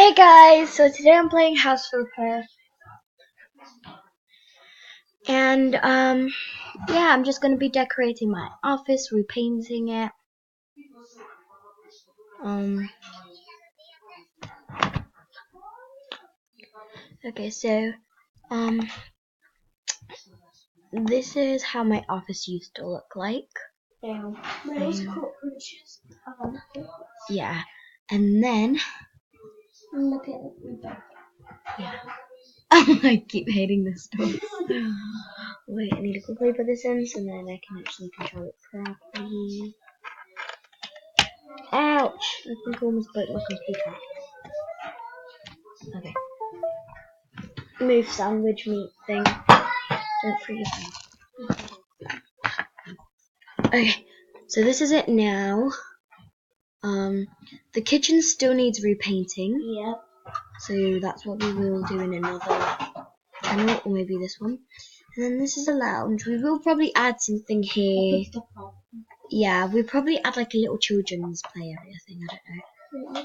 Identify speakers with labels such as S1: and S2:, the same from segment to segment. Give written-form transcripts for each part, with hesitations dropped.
S1: Hey guys, so today I'm playing House Flipper, and yeah, I'm just gonna be decorating my office, repainting it. Okay, so this is how my office used to look like. Yeah, and then
S2: Look at it.
S1: yeah. I keep hating this door. Wait, I need to quickly put this in so then I can actually control it properly. Ouch! I think I almost broke my computer. Okay. Move sandwich meat thing. Don't freeze me. Okay, so this is it now. The kitchen still needs repainting.
S2: Yep.
S1: So that's what we will do in another channel, or maybe this one. And then this is a lounge. We will probably add something here. Yeah, we'll probably add like a little children's play area thing. I don't know.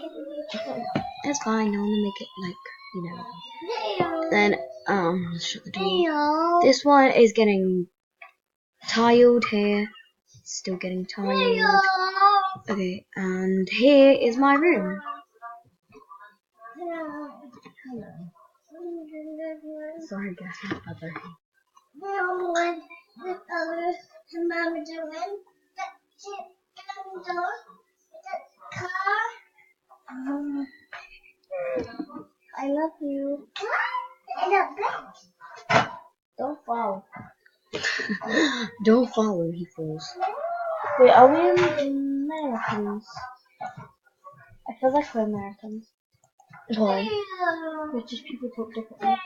S1: That's fine. I want to make it like, you know. Then let's shut the door. This one is getting tiled here. Still getting tiled. Okay, and here is my room. Hello. Sorry, guys, my brother.
S2: What's Mama doing?
S1: I love you.
S2: Don't fall.
S1: Don't follow, he falls.
S2: Wait, are we Americans? I feel like we're Americans.
S1: Why?
S2: British people talk differently.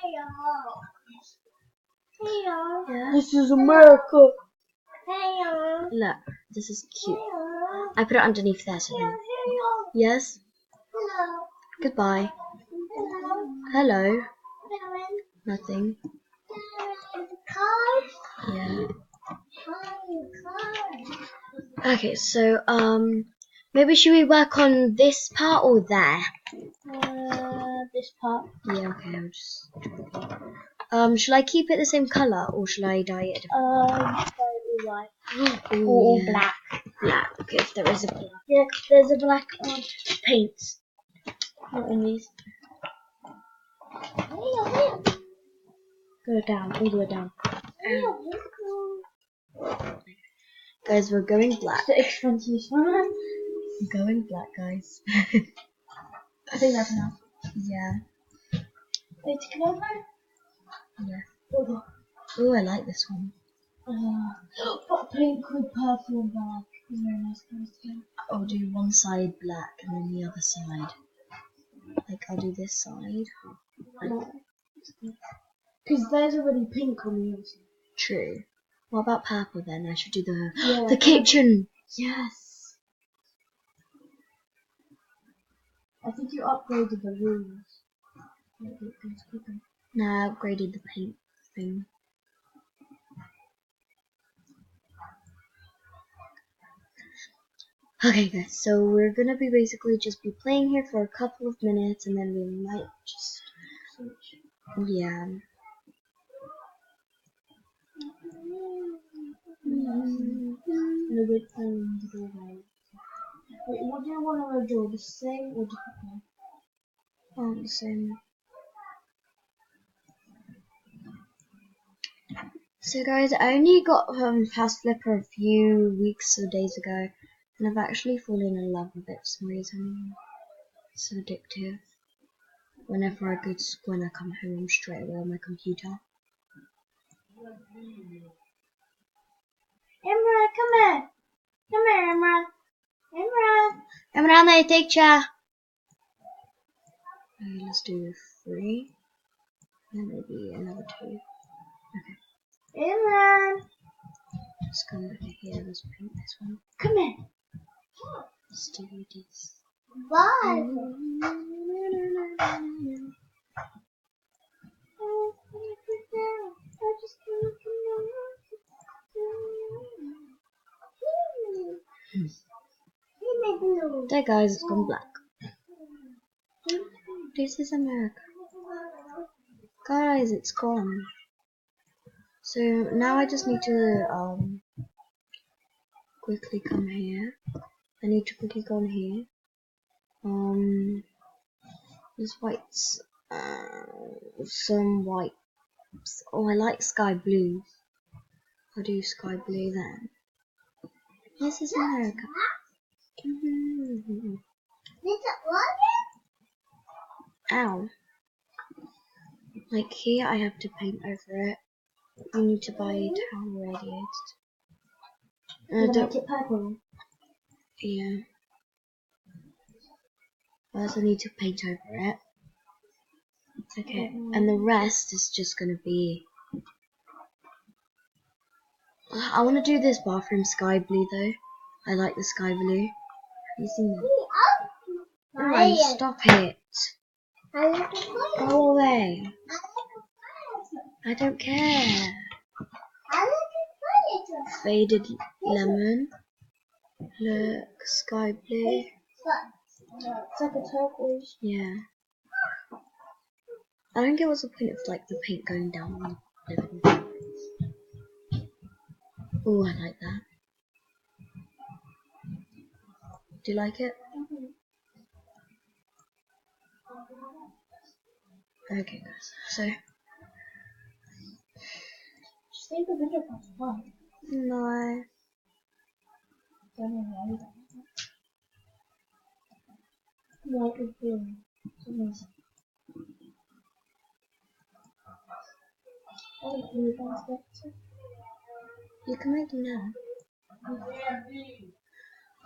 S1: Yeah.
S2: This is America.
S1: Look, this is cute. I put it underneath there, so then. Yes? Goodbye. Hello. Nothing. Yeah. Okay, so maybe should we work on this part or there?
S2: This part.
S1: Yeah, okay, I'll just should I keep it the same colour or should I dye it?
S2: White.
S1: Ooh,
S2: Or
S1: yeah.
S2: black.
S1: Black, okay, if there is a black.
S2: Yeah, there's a black
S1: Paint.
S2: not in these.
S1: Go down, all the way down. Guys, we're going black.
S2: The expensive one.
S1: We're going black, guys.
S2: I think that's enough.
S1: Yeah.
S2: Wait, can I find?
S1: Yeah. Oh, I like this one.
S2: But pink with purple and black is very nice colours together.
S1: I'll do one side black and then the other side. Like, I'll do this side.
S2: Because there's already pink on the other side.
S1: True. What about purple then? I should do the kitchen. Yes.
S2: I think you upgraded the rooms.
S1: No, I upgraded the paint thing. Okay guys, so we're gonna be basically just be playing here for a couple of minutes and then we might just switch. Yeah.
S2: No good time to go away. Wait, what do you want to do? The same or different one?
S1: Oh, the same. So guys, I only got House Flipper a few weeks or days ago, and I've actually fallen in love with it for some reason. It's so addictive. Whenever I go to school and I come home, I'm straight away on my computer.
S2: Imran, come here. Come here, Imran.
S1: Imran, I take chair. Okay, let's do 3. And maybe another 2. Okay.
S2: Imran.
S1: Let's come over here. Let's paint this one.
S2: Come here.
S1: Let's do this.
S2: Bye.
S1: There guys, it's gone black. This is America. Guys, it's gone. So now I just need to quickly come here. I need to quickly go in here. There's whites. Some whites. Oh, I like sky blue. I'll do sky blue then. This is America. Ow. Like here I have to paint over it. You need to buy a towel radiated.
S2: You make it purple.
S1: Yeah. I also need to paint over it. Okay, and the rest is just gonna be... I want to do this bathroom sky blue though. I like the sky blue. Have you seen that? Ryan, stop it. Go away. I don't care. Faded lemon. Look, sky blue.
S2: It's like a turquoise.
S1: Yeah. I don't get what's the point of like the paint going down on the living room. Oh, I like that. Do you like it? Okay, guys. So.
S2: Just leave the video part one.
S1: No.
S2: Don't know why you don't. White with blue. It's amazing. I like blue ones better.
S1: You can make them now.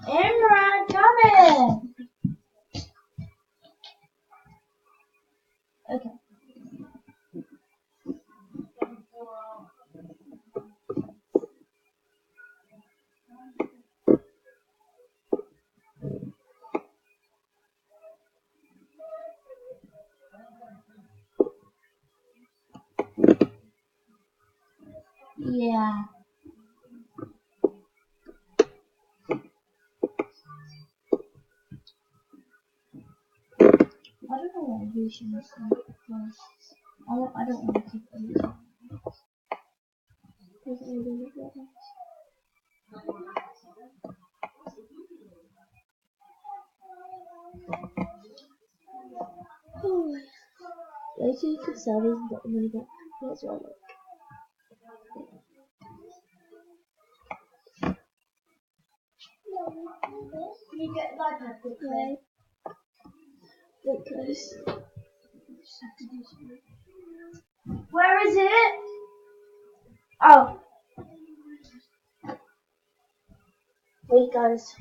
S2: Imran, come in! Okay. Yeah. I don't know what I'm using this one because I don't want to keep it. Doesn't really look like that. Oh, later you can sell these and get the money back. That's what I like. Can you get an iPad quickly? Right. Wait, please. Just have to do something. Where is it? Oh. Wait, guys.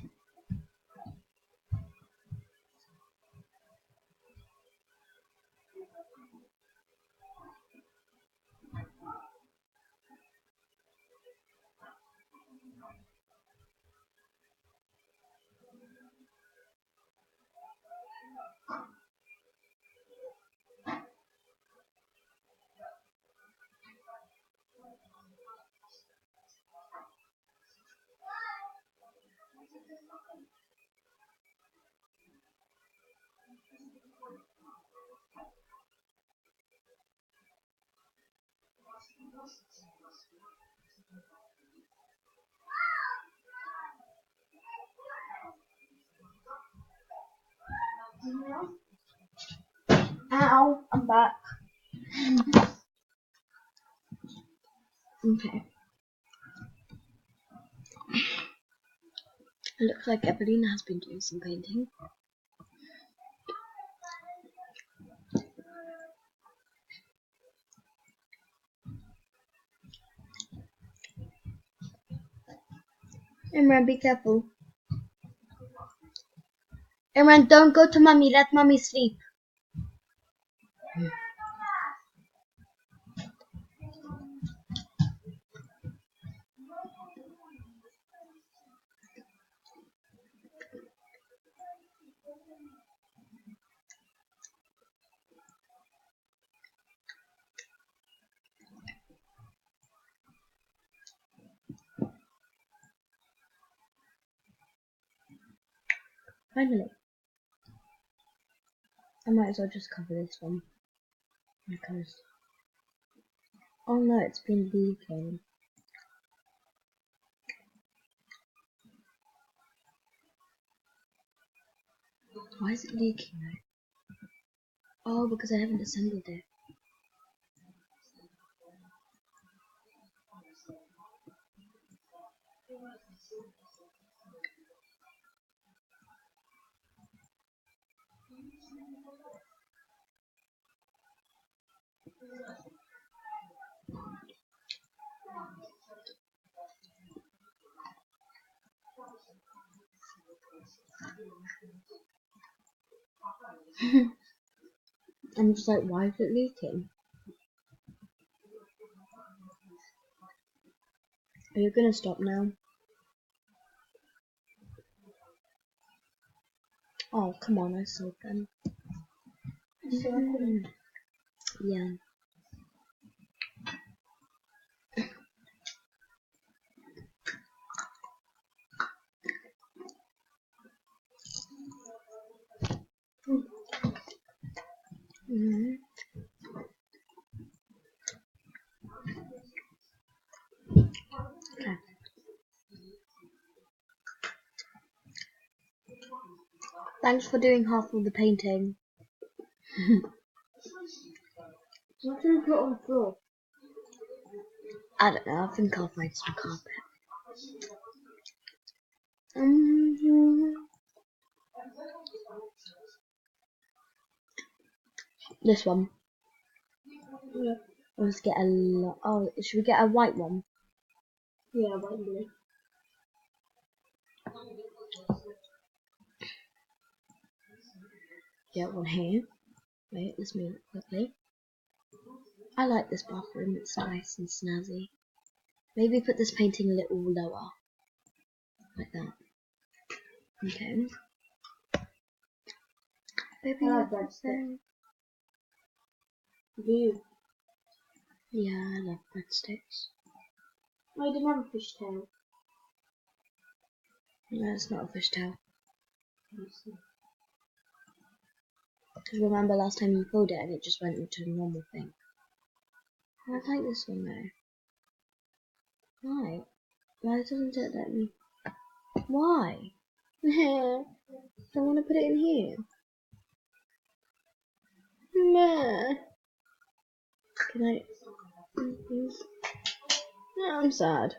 S2: Ow, I'm back.
S1: Okay. It looks like Evelina has been doing some painting. Imran, be careful. Imran, don't go to mommy. Let mommy sleep. Finally. I might as well just cover this one because oh no, it's been leaking. Why is it leaking though? Oh, because I haven't assembled it. I'm just like, why is it leaking? Are you gonna stop now? Oh, come on, I sold them. Yeah. Mm. Okay. Thanks for doing half of the painting.
S2: What do you put on the floor?
S1: I don't know, I think I'll find some carpet. Mm-hmm. This one.
S2: Yeah.
S1: Let's get a oh, should we get a white one?
S2: Yeah, white and blue.
S1: Get one here. Wait, let's move it quickly. I like this bathroom, it's nice and snazzy. Maybe put this painting a little lower. Like that. Okay. Baby,
S2: I like breadsticks. Do you?
S1: yeah, I love breadsticks.
S2: Oh, you didn't have a fish tail.
S1: No, it's not a fishtail. Because remember last time you pulled it and it just went into a normal thing. I like this one though. Why? Why doesn't it let me? Why? I want to put it in here. Nah. Can I? Please? No, I'm sad.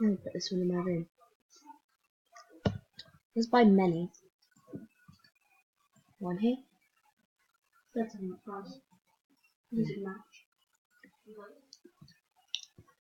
S1: I'm gonna put this one in my room. Let's buy many. One here.
S2: That's a price. These would match.